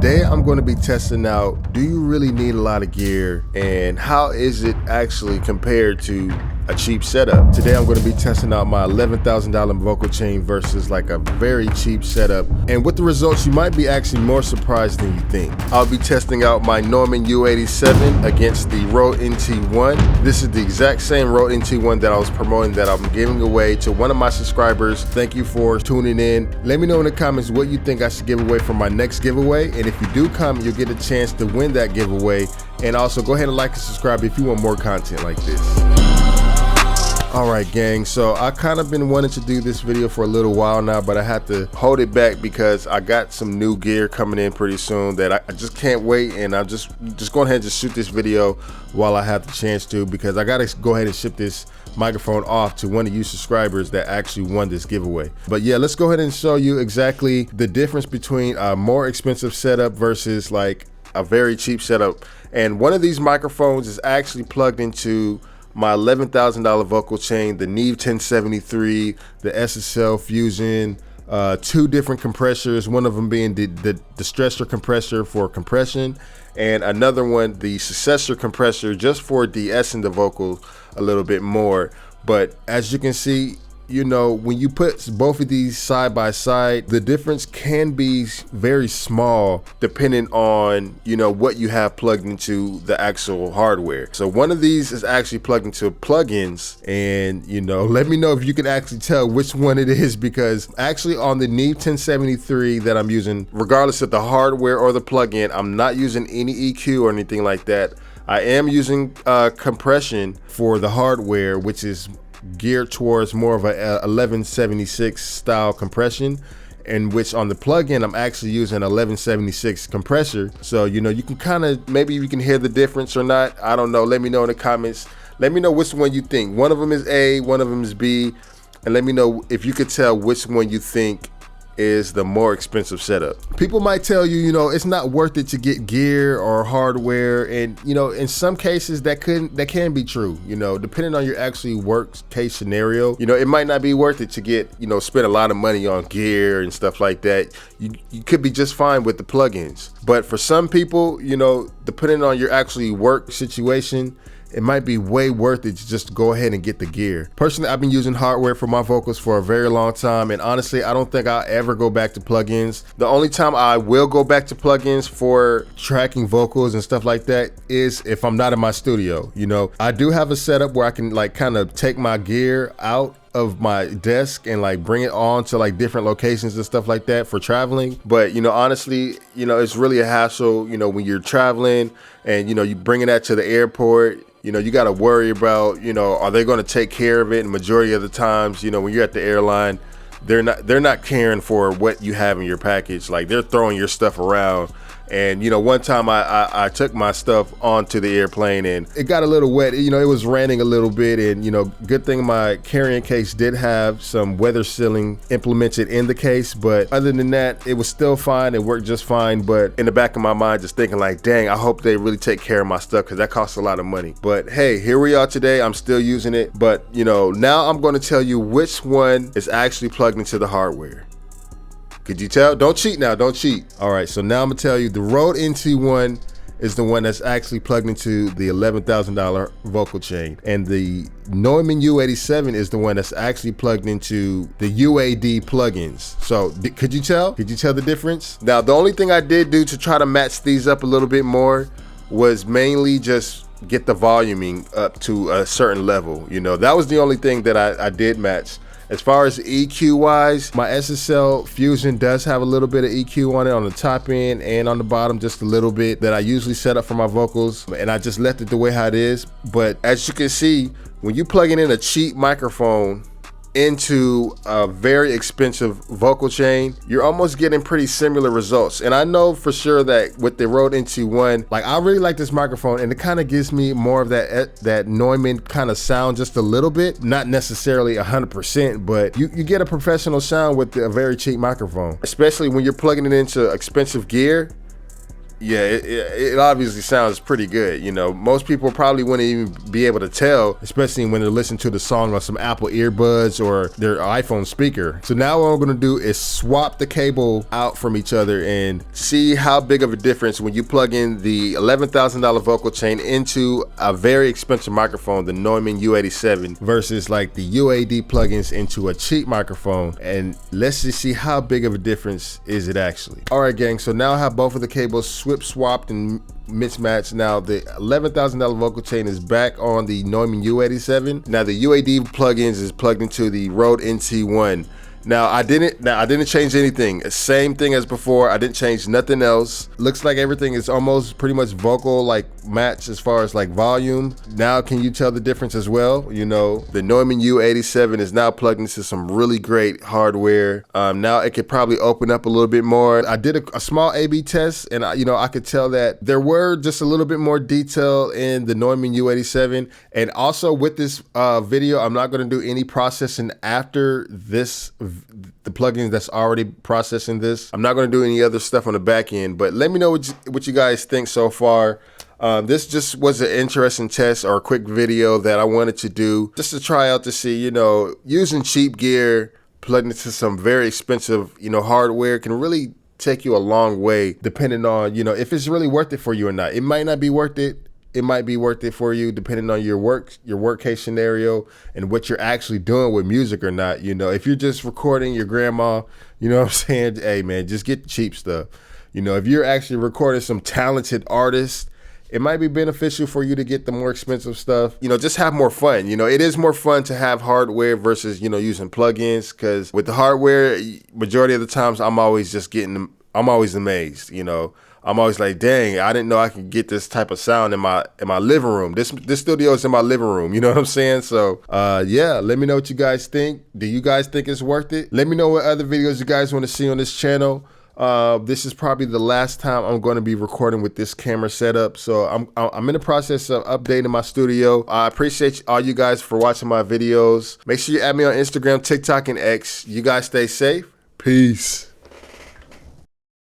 Today I'm going to be testing out, do you really need a lot of gear and how is it actually compared to a cheap setup? Today I'm going to be testing out my $11,000 vocal chain versus like a very cheap setup, and with the results you might be actually more surprised than you think. I'll be testing out my Neumann U87 against the Rode NT1. This is the exact same Rode NT1 that I was promoting that I'm giving away to one of my subscribers. Thank you for tuning in. Let me know in the comments what you think I should give away for my next giveaway, and if you do comment you'll get a chance to win that giveaway. And also go ahead and like and subscribe if you want more content like this. Alright gang, so I kind of been wanting to do this video for a little while now, but I had to hold it back because I got some new gear coming in pretty soon that I just can't wait, and I'm just going ahead and just shoot this video while I have the chance to, because I gotta go ahead and ship this microphone off to one of you subscribers that actually won this giveaway. But yeah, let's go ahead and show you exactly the difference between a more expensive setup versus like a very cheap setup. And one of these microphones is actually plugged into my $11,000 vocal chain, the NT1, the SSL Fusion, two different compressors, one of them being the stressor compressor for compression, and another one, the successor compressor, just for de-essing the vocals a little bit more. But as you can see, you know, when you put both of these side by side, the difference can be very small depending on, you know, what you have plugged into the actual hardware. So one of these is actually plugged into plugins, and you know, let me know if you can actually tell which one it is, because actually on the NT1 that I'm using, regardless of the hardware or the plugin, I'm not using any EQ or anything like that. I am using compression for the hardware, which is geared towards more of a 1176 style compression, in which on the plugin I'm actually using an 1176 compressor. So you know, you can kind of, maybe you can hear the difference or not, I don't know. Let me know in the comments. Let me know which one you think. One of them is A, one of them is B, and let me know if you could tell which one you think is the more expensive setup. People might tell you, you know, it's not worth it to get gear or hardware, and you know, in some cases that can be true, you know, depending on your actually worst case scenario. You know, it might not be worth it to get, you know, spend a lot of money on gear and stuff like that. You could be just fine with the plugins. But for some people, you know, depending on your actually work situation, it might be way worth it to just go ahead and get the gear. Personally, I've been using hardware for my vocals for a very long time, and honestly, I don't think I'll ever go back to plugins. The only time I will go back to plugins for tracking vocals and stuff like that is if I'm not in my studio. You know, I do have a setup where I can like kind of take my gear out of my desk and like bring it on to like different locations and stuff like that for traveling. But you know, honestly, you know, it's really a hassle, you know, when you're traveling and you know, you bringing that to the airport. You know, you got to worry about, you know, are they going to take care of it? And majority of the times, you know, when you're at the airline, they're not caring for what you have in your package. Like, they're throwing your stuff around. And you know, one time I took my stuff onto the airplane and it got a little wet. You know, it was raining a little bit, and you know, good thing my carrying case did have some weather sealing implemented in the case. But other than that, it was still fine. It worked just fine. But in the back of my mind, just thinking like, dang, I hope they really take care of my stuff, because that costs a lot of money. But hey, here we are today. I'm still using it. But you know, now I'm going to tell you which one is actually plugged into the hardware. Could you tell? Don't cheat now, don't cheat. All right, so now I'm gonna tell you the Rode NT1 is the one that's actually plugged into the $11,000 vocal chain, and the Neumann U87 is the one that's actually plugged into the UAD plugins. So could you tell? Could you tell the difference? Now, the only thing I did do to try to match these up a little bit more was mainly just get the voluming up to a certain level. You know, that was the only thing that I did match. As far as EQ wise, my SSL Fusion does have a little bit of EQ on it on the top end and on the bottom, just a little bit, that I usually set up for my vocals, and I just left it the way how it is. But as you can see, when you plugging in a cheap microphone into a very expensive vocal chain, you're almost getting pretty similar results. And I know for sure that with the Rode NT1, like, I really like this microphone, and it kind of gives me more of that Neumann kind of sound, just a little bit, not necessarily 100%, but you get a professional sound with a very cheap microphone, especially when you're plugging it into expensive gear. Yeah, it obviously sounds pretty good. You know, most people probably wouldn't even be able to tell, especially when they're listening to the song on some Apple earbuds or their iPhone speaker. So now what I'm gonna do is swap the cable out from each other and see how big of a difference when you plug in the $11,000 vocal chain into a very expensive microphone, the Neumann U87, versus like the UAD plugins into a cheap microphone. And let's just see how big of a difference is it actually. All right, gang, so now I have both of the cables swapped and mismatched. Now the $11,000 vocal chain is back on the Neumann U87. Now the UAD plugins is plugged into the Rode NT1. Now I didn't change anything. Same thing as before. I didn't change nothing else. Looks like everything is almost pretty much vocal like match as far as like volume. Now can you tell the difference as well? You know, the Neumann U87 is now plugged into some really great hardware. Now it could probably open up a little bit more. I did a small A/B test, and I could tell that there were just a little bit more detail in the Neumann U87. And also with this video, I'm not going to do any processing after this. The plugins that's already processing this. I'm not going to do any other stuff on the back end, but let me know what you guys think so far. This just was an interesting test or a quick video that I wanted to do just to try out to see, you know, using cheap gear plugged into some very expensive, you know, hardware can really take you a long way depending on, you know, if it's really worth it for you or not. It might not be worth it. It might be worth it for you depending on your work case scenario and what you're actually doing with music or not. You know, if you're just recording your grandma, you know what I'm saying? Hey man, just get the cheap stuff. You know, if you're actually recording some talented artists, it might be beneficial for you to get the more expensive stuff. You know, just have more fun. You know, it is more fun to have hardware versus, you know, using plugins, because with the hardware, majority of the times I'm always amazed, you know. I'm always like, dang, I didn't know I could get this type of sound in my living room. This studio is in my living room, you know what I'm saying? So yeah, let me know what you guys think. Do you guys think it's worth it? Let me know what other videos you guys want to see on this channel. This is probably the last time I'm going to be recording with this camera setup. So I'm in the process of updating my studio. I appreciate all you guys for watching my videos. Make sure you add me on Instagram, TikTok, and X. You guys stay safe. Peace.